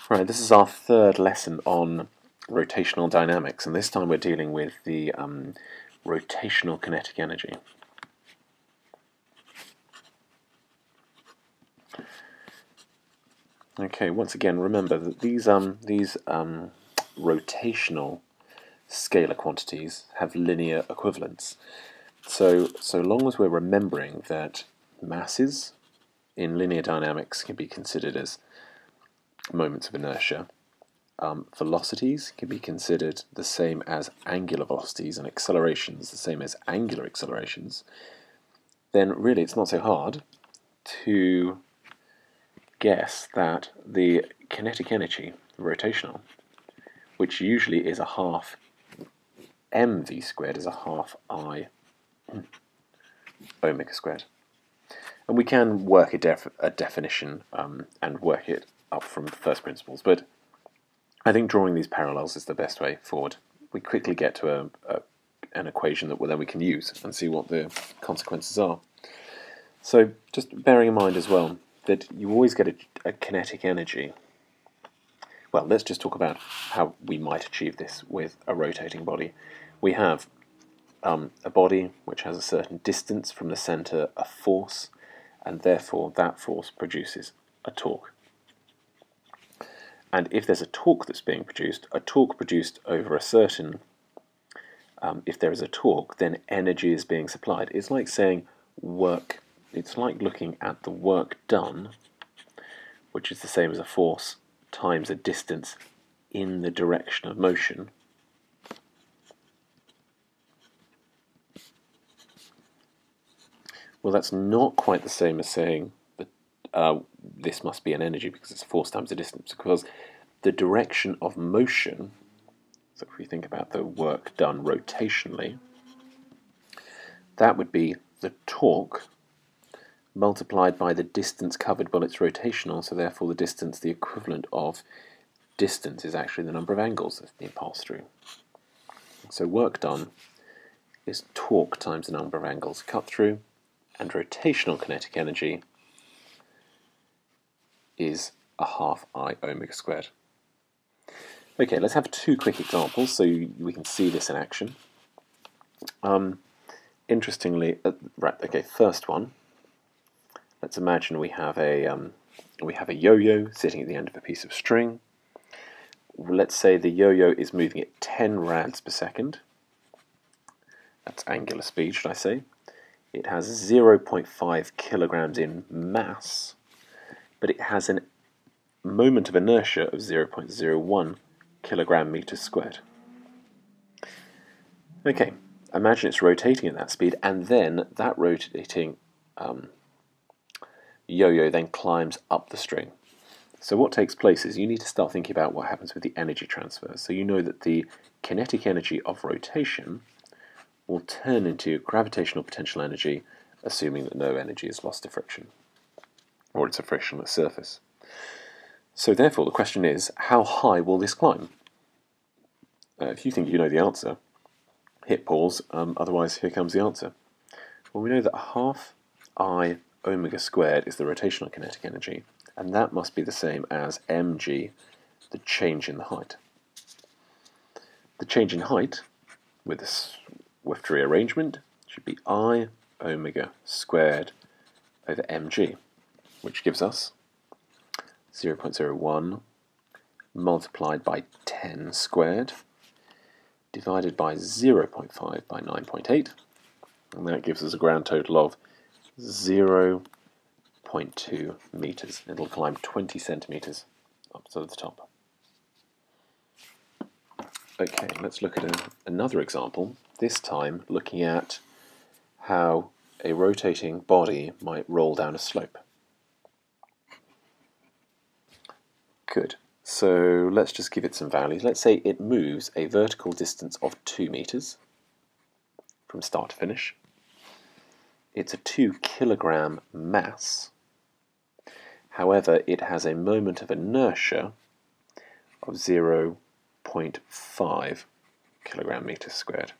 Right, this is our third lesson on rotational dynamics, and this time we're dealing with the rotational kinetic energy. Okay, once again, remember that these rotational scalar quantities have linear equivalents. So long as we're remembering that masses in linear dynamics can be considered as moments of inertia, velocities can be considered the same as angular velocities, and accelerations the same as angular accelerations, then really it's not so hard to guess that the kinetic energy, rotational, which usually is a half mv squared, is a half I omega squared. And we can work a definition and work it up from first principles, but I think drawing these parallels is the best way forward. We quickly get to an equation that then we can use and see what the consequences are. So just bearing in mind as well that you always get a kinetic energy. Well, let's just talk about how we might achieve this with a rotating body. We have a body which has a certain distance from the center, a force, and therefore that force produces a torque. And if there's a torque that's being produced, a torque produced over a certain, if there is a torque, then energy is being supplied. It's like saying work, it's like looking at the work done, which is the same as a force times a distance in the direction of motion. Well, that's not quite the same as saying that this must be an energy because it's force times the distance, because the direction of motion, so if we think about the work done rotationally, that would be the torque multiplied by the distance covered by its rotational, so therefore the distance, the equivalent of distance, is actually the number of angles that have been passed through. So work done is torque times the number of angles cut through, and rotational kinetic energy is a half I omega squared. Okay, let's have two quick examples so we can see this in action. Interestingly, right, okay, first one. Let's imagine we have a yo-yo sitting at the end of a piece of string. Let's say the yo-yo is moving at 10 rads per second. That's angular speed, should I say. It has 0.5 kilograms in mass, but it has a moment of inertia of 0.01 kilogram meters squared. Okay, imagine it's rotating at that speed, and then that rotating yo-yo then climbs up the string. So what takes place is you need to start thinking about what happens with the energy transfer. So you know that the kinetic energy of rotation will turn into gravitational potential energy, assuming that no energy is lost to friction, or it's a frictionless surface. So therefore the question is, how high will this climb? If you think you know the answer, hit pause, otherwise here comes the answer. Well, we know that half I omega squared is the rotational kinetic energy, and that must be the same as mg, the change in the height. The change in height, with this with rearrangement, should be I omega squared over mg, which gives us 0.01 multiplied by 10 squared divided by 0.5 by 9.8, and that gives us a grand total of 0.2 meters. It'll climb 20 centimeters up to the top. Okay, let's look at another example, this time looking at how a rotating body might roll down a slope. Good. So let's just give it some values. Let's say it moves a vertical distance of 2 meters from start to finish. It's a 2 kilogram mass. However, it has a moment of inertia of 0.5 kilogram meters squared.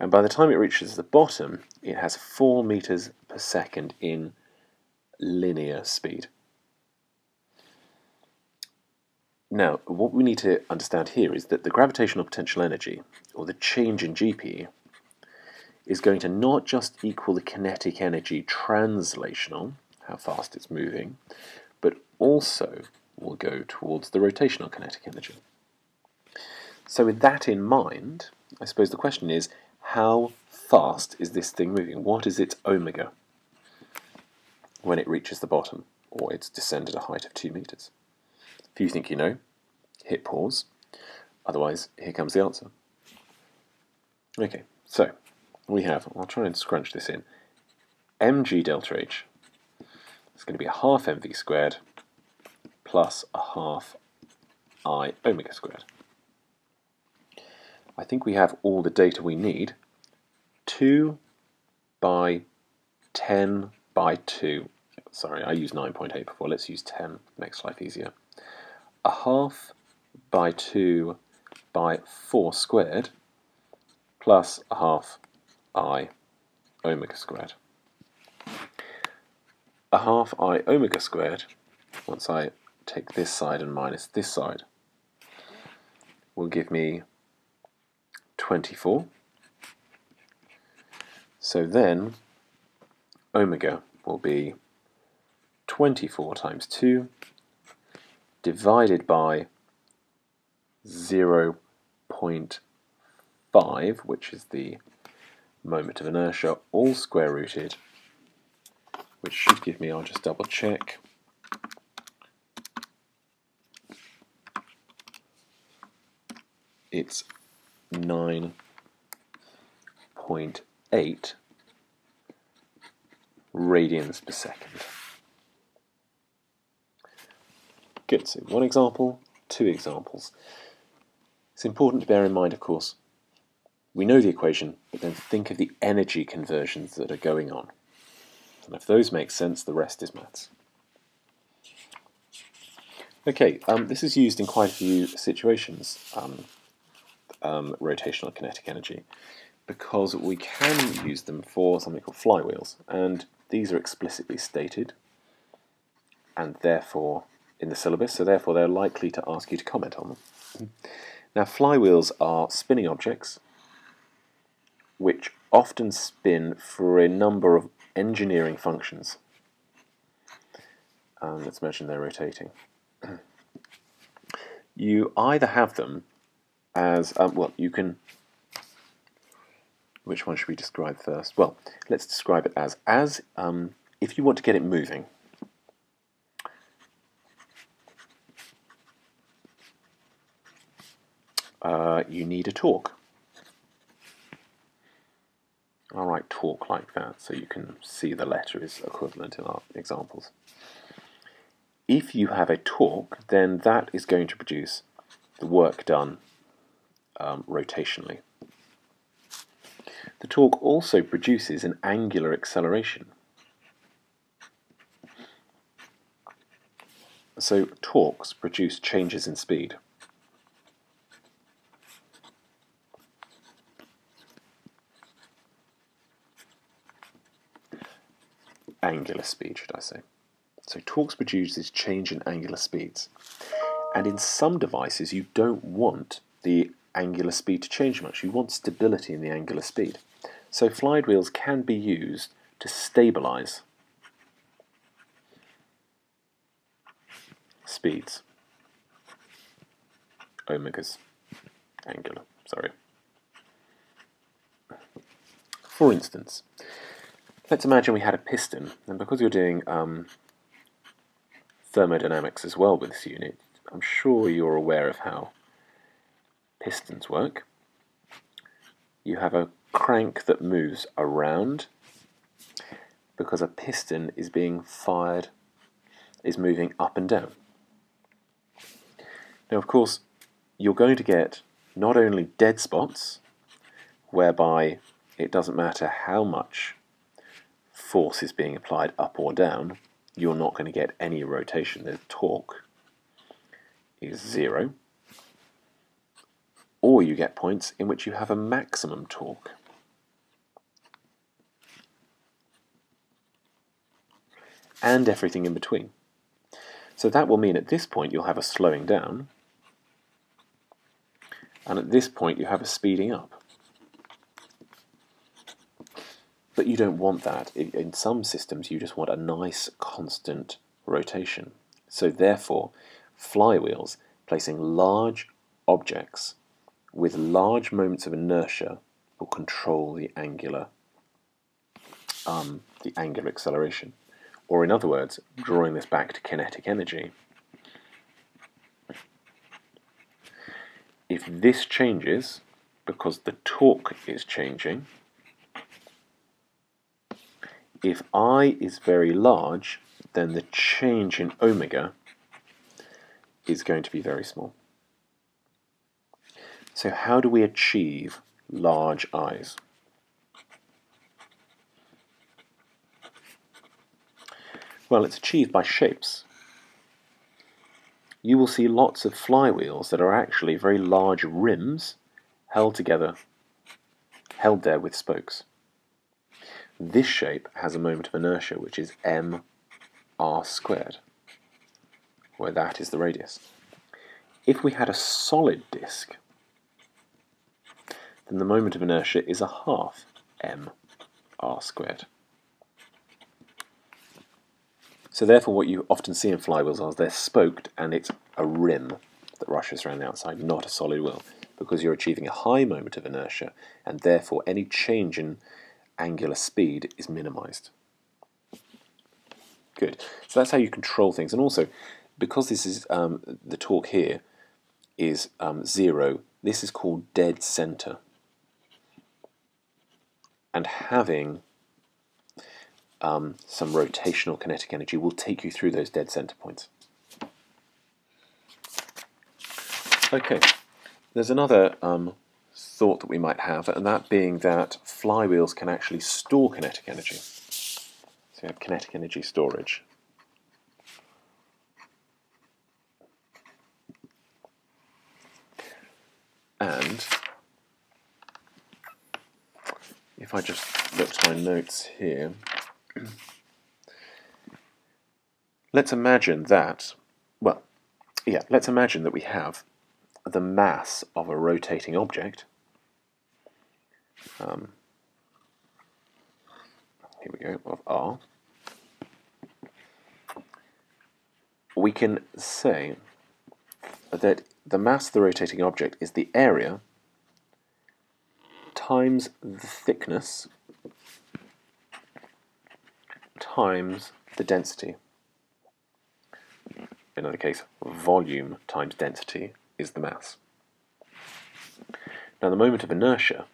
And by the time it reaches the bottom, it has 4 meters per second in linear speed. Now, what we need to understand here is that the gravitational potential energy, or the change in GP, is going to not just equal the kinetic energy translational, how fast it's moving, but also will go towards the rotational kinetic energy. So with that in mind, I suppose the question is, how fast is this thing moving? What is its omega when it reaches the bottom, or it's descended a height of 2 meters? If you think you know, hit pause. Otherwise, here comes the answer. Okay, so we have, I'll try and scrunch this in, mg delta h is going to be a half mv squared plus a half I omega squared. I think we have all the data we need. 2 by 10 by 2. Sorry, I used 9.8 before. Let's use 10. Makes life easier. A half by 2 by 4 squared plus a half I omega squared. A half I omega squared, once I take this side and minus this side, will give me 24. So then omega will be 24 times 2 divided by 0.5, which is the moment of inertia, all square rooted, which should give me, I'll just double check, it's 9.8 radians per second. Good, so one example, 2 examples. It's important to bear in mind, of course, we know the equation, but then think of the energy conversions that are going on. And if those make sense, the rest is maths. Okay, this is used in quite a few situations, rotational kinetic energy, because we can use them for something called flywheels, and these are explicitly stated, and therefore in the syllabus, so therefore they're likely to ask you to comment on them. Now, flywheels are spinning objects which often spin for a number of engineering functions. Let's imagine they're rotating. You either have them as, well, you can, which one should we describe first? Well, let's describe it as if you want to get it moving, you need a torque. I'll write torque like that so you can see the letter is equivalent in our examples. If you have a torque, then that is going to produce the work done rotationally. The torque also produces an angular acceleration. So torques produce changes in speed. Angular speed, should I say. So torques produces change in angular speeds. And in some devices you don't want the angular speed to change much. You want stability in the angular speed. So flywheels can be used to stabilize speeds. Omegas. Angular, sorry. For instance, let's imagine we had a piston, and because you're doing thermodynamics as well with this unit, I'm sure you're aware of how pistons work. You have a crank that moves around because a piston is being fired, is moving up and down. Now, of course, you're going to get not only dead spots, whereby it doesn't matter how much force is being applied up or down, you're not going to get any rotation. The torque is 0. Or you get points in which you have a maximum torque. And everything in between. So that will mean at this point you'll have a slowing down, And at this point you have a speeding up. But you don't want that. In some systems you just want a nice constant rotation. So therefore, flywheels placing large objects with large moments of inertia will control the angular acceleration. Or in other words, drawing this back to kinetic energy, if this changes because the torque is changing, if I is very large, then the change in omega is going to be very small. So how do we achieve large I's? Well, it's achieved by shapes. You will see lots of flywheels that are actually very large rims held together, held there with spokes. This shape has a moment of inertia which is mr squared, where that is the radius. If we had a solid disk, then the moment of inertia is a half mr squared. So therefore what you often see in flywheels are they're spoked and it's a rim that rushes around the outside, not a solid wheel, because you're achieving a high moment of inertia and therefore any change in angular speed is minimized. Good. So that's how you control things. And also, because this is the torque here is 0, this is called dead center. And having some rotational kinetic energy will take you through those dead center points. Okay, there's another thought that we might have, and that being that flywheels can actually store kinetic energy. So you have kinetic energy storage. And if I just look to my notes here, let's imagine that, let's imagine that we have the mass of a rotating object. Here we go, of r. We can say that the mass of the rotating object is the area times the thickness times the density. In other case, volume times density is the mass. Now the moment of inertia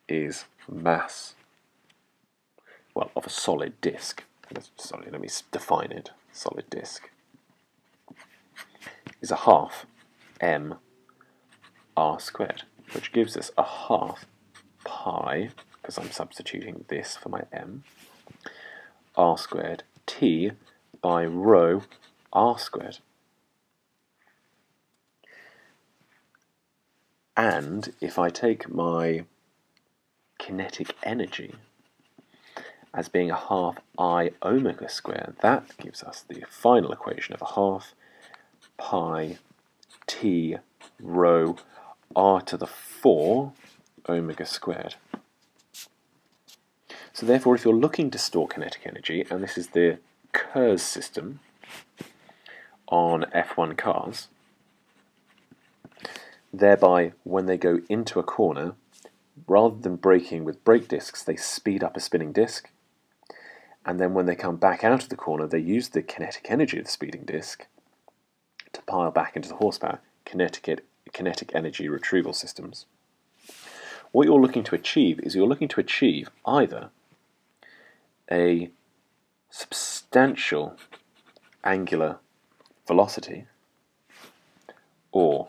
is mass, well, of a solid disk. Let me define it. Solid disk is a half mr squared, which gives us a half pi, because I'm substituting this for my m, r squared t by rho r squared. And if I take my kinetic energy as being a half I omega squared, that gives us the final equation of a half pi t rho r to the 4 omega squared. So therefore, if you're looking to store kinetic energy, and this is the KERS system on F1 cars, thereby when they go into a corner, rather than braking with brake discs, they speed up a spinning disc, and then when they come back out of the corner, they use the kinetic energy of the speeding disc to pile back into the horsepower, kinetic energy retrieval systems. What you're looking to achieve is you're looking to achieve either a substantial angular velocity or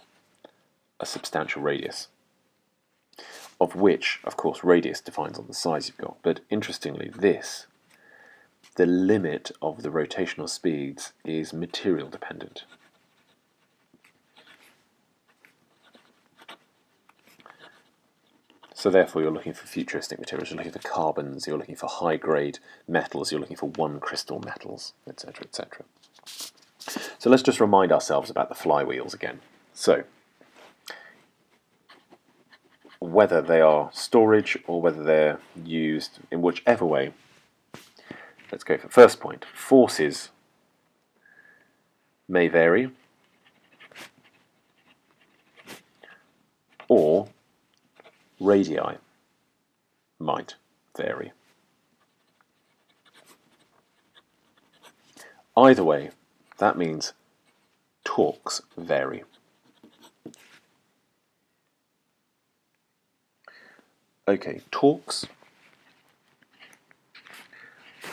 a substantial radius, of which, of course, radius defines on the size you've got, but interestingly the limit of the rotational speeds is material dependent. So therefore you're looking for futuristic materials, you're looking for carbons, you're looking for high-grade metals, you're looking for one-crystal metals, etc., etc. So let's just remind ourselves about the flywheels again. So whether they are storage or whether they're used in whichever way. Let's go for the first point. Forces may vary, or radii might vary. Either way, that means torques vary. Okay, torques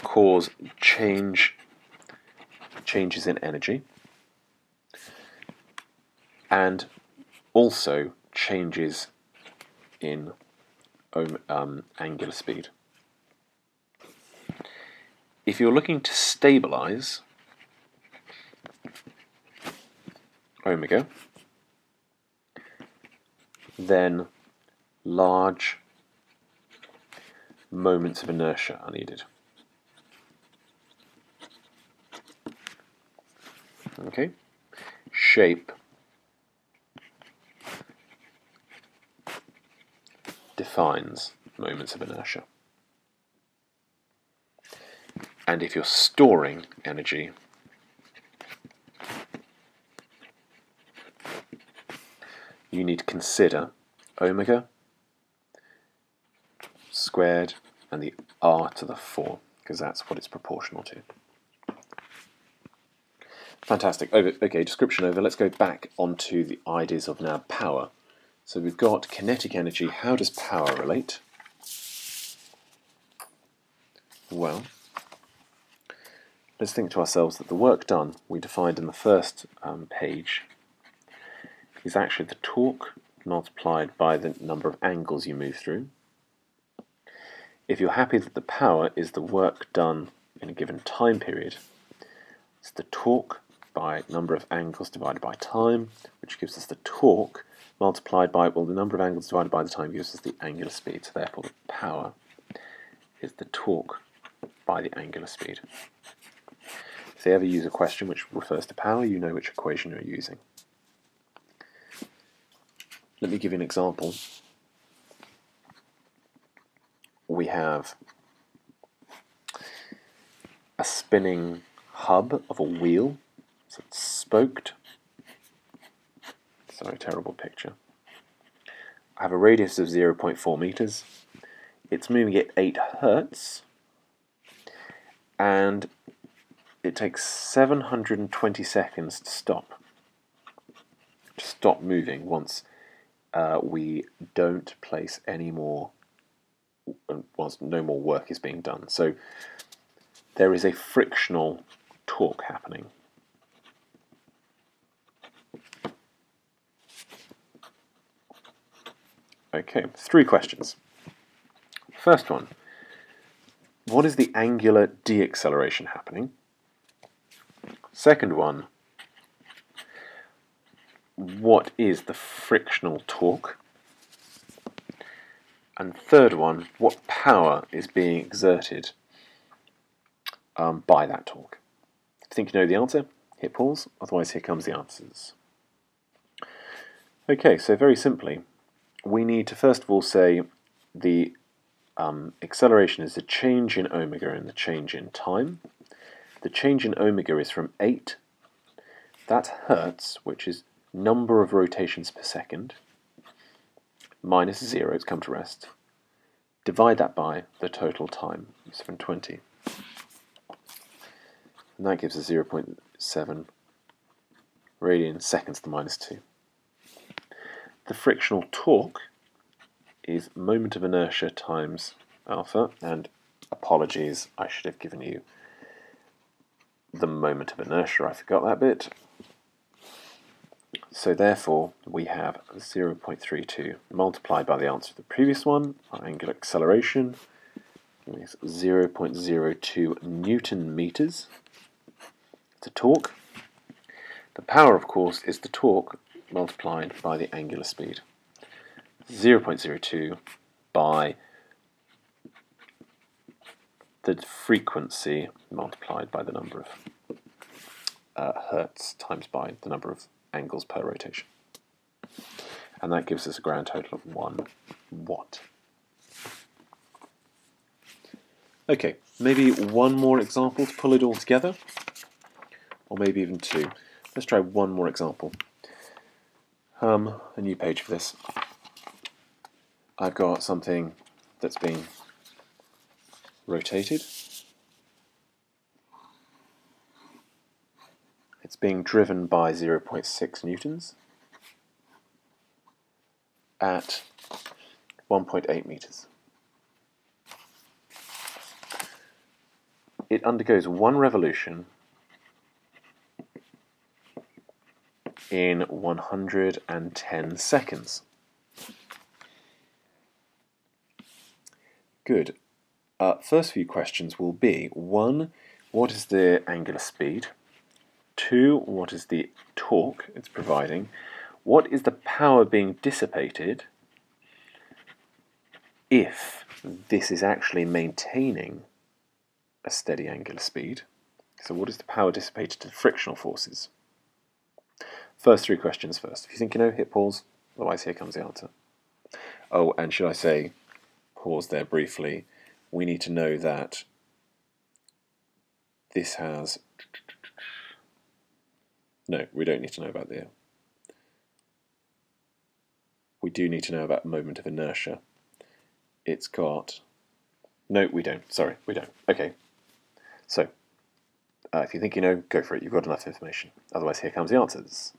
cause changes in energy and also changes in angular speed. If you're looking to stabilize omega, then large moments of inertia are needed. Okay, shape defines moments of inertia. And if you're storing energy, you need to consider omega squared and the r to the 4, because that's what it's proportional to. Fantastic. Okay, description over. Let's go back onto the ideas of now power. So we've got kinetic energy. How does power relate? Well, let's think to ourselves that the work done, we defined in the first page, is actually the torque multiplied by the number of angles you move through. If you're happy that the power is the work done in a given time period, it's the torque by number of angles divided by time, which gives us the torque multiplied by, well, the number of angles divided by the time gives us the angular speed. So therefore the power is the torque by the angular speed. If they ever use a question which refers to power, you know which equation you're using. Let me give you an example. We have a spinning hub of a wheel. So it's spoked. Sorry, terrible picture. I have a radius of 0.4 meters. It's moving at 8 hertz, and it takes 720 seconds to stop moving once we don't place any more, once no more work is being done. So there is a frictional torque happening. Okay, 3 questions. First one, what is the angular deacceleration happening? Second one, what is the frictional torque? And third one, what power is being exerted by that torque? If you think you know the answer, hit pause, otherwise here comes the answers. Okay, so very simply, we need to first of all say the acceleration is the change in omega and the change in time. The change in omega is from 8, that's hertz, which is number of rotations per second, minus 0, it's come to rest. Divide that by the total time, 720. And that gives us 0.7 radian seconds to the minus 2. The frictional torque is moment of inertia times alpha, and apologies, I should have given you the moment of inertia, I forgot that bit. So therefore we have 0.32 multiplied by the answer to the previous one, our angular acceleration is 0.02 Newton meters. It's a torque. The power, of course, is the torque multiplied by the angular speed. 0.02 by the frequency multiplied by the number of hertz times by the number of angles per rotation. and that gives us a grand total of 1 watt. Okay, maybe one more example to pull it all together, or maybe even two. Let's try one more example. A new page for this. I've got something that's being rotated. It's being driven by 0.6 newtons at 1.8 meters. It undergoes 1 revolution in 110 seconds. Good. First few questions will be, 1, what is the angular speed? 2, what is the torque it's providing? What is the power being dissipated if this is actually maintaining a steady angular speed? So what is the power dissipated to the frictional forces? First 3 questions first. If you think you know, hit pause, otherwise here comes the answer. Oh, and should I say, pause there briefly, we need to know that this has... No, we don't need to know about the... We do need to know about moment of inertia. It's got... No, we don't. Sorry, we don't. Okay. So, if you think you know, go for it. You've got enough information. Otherwise, here comes the answers.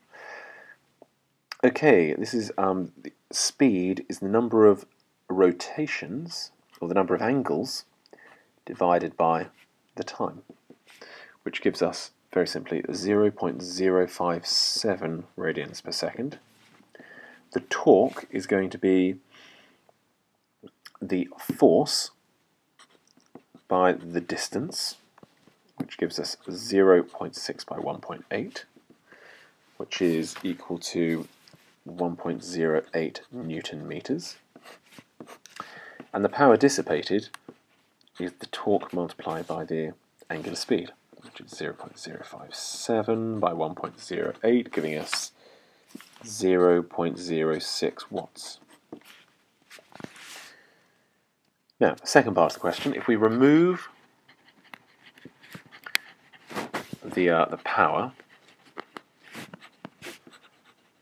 Okay, this is the speed is the number of rotations, or the number of angles, divided by the time, which gives us, very simply, 0.057 radians per second. The torque is going to be the force by the distance, which gives us 0.6 by 1.8, which is equal to 1.08 Newton meters. And the power dissipated is the torque multiplied by the angular speed, which is 0.057 by 1.08, giving us 0.06 watts. Now, second part of the question, if we remove the power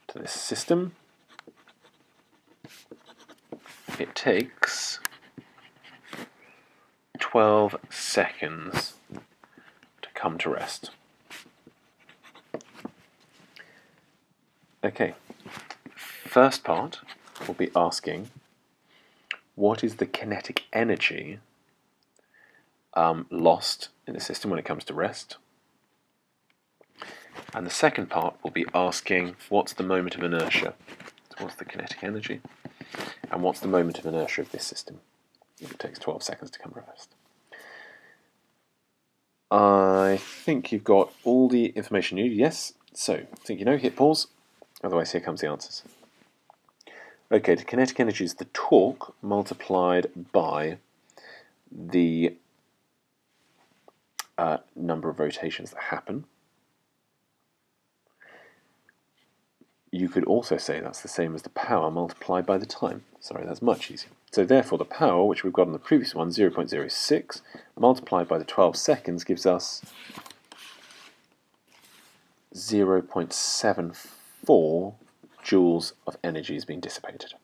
to this system, it takes 12 seconds to come to rest. Okay, first part will be asking what is the kinetic energy lost in the system when it comes to rest. And the second part will be asking what's the moment of inertia, so what's the kinetic energy, and what's the moment of inertia of this system if it takes 12 seconds to come to rest. I think you've got all the information you need, yes? So, I think you know, hit pause, otherwise here comes the answers. Okay, the kinetic energy is the torque multiplied by the number of rotations that happen. You could also say that's the same as the power multiplied by the time. Sorry, that's much easier. So therefore the power, which we've got in the previous one, 0.06, multiplied by the 12 seconds gives us 0.74 joules of energy is being dissipated.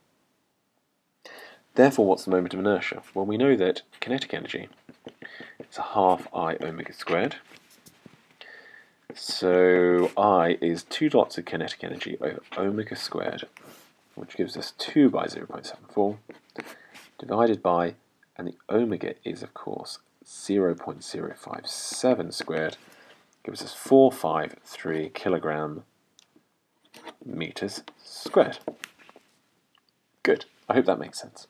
Therefore, what's the moment of inertia? Well, we know that kinetic energy is a half I omega squared. So I is 2 dots of kinetic energy over omega squared, which gives us 2 by 0.74, divided by, and the omega is, of course, 0.057 squared, gives us 453 kilogram meters squared. Good. I hope that makes sense.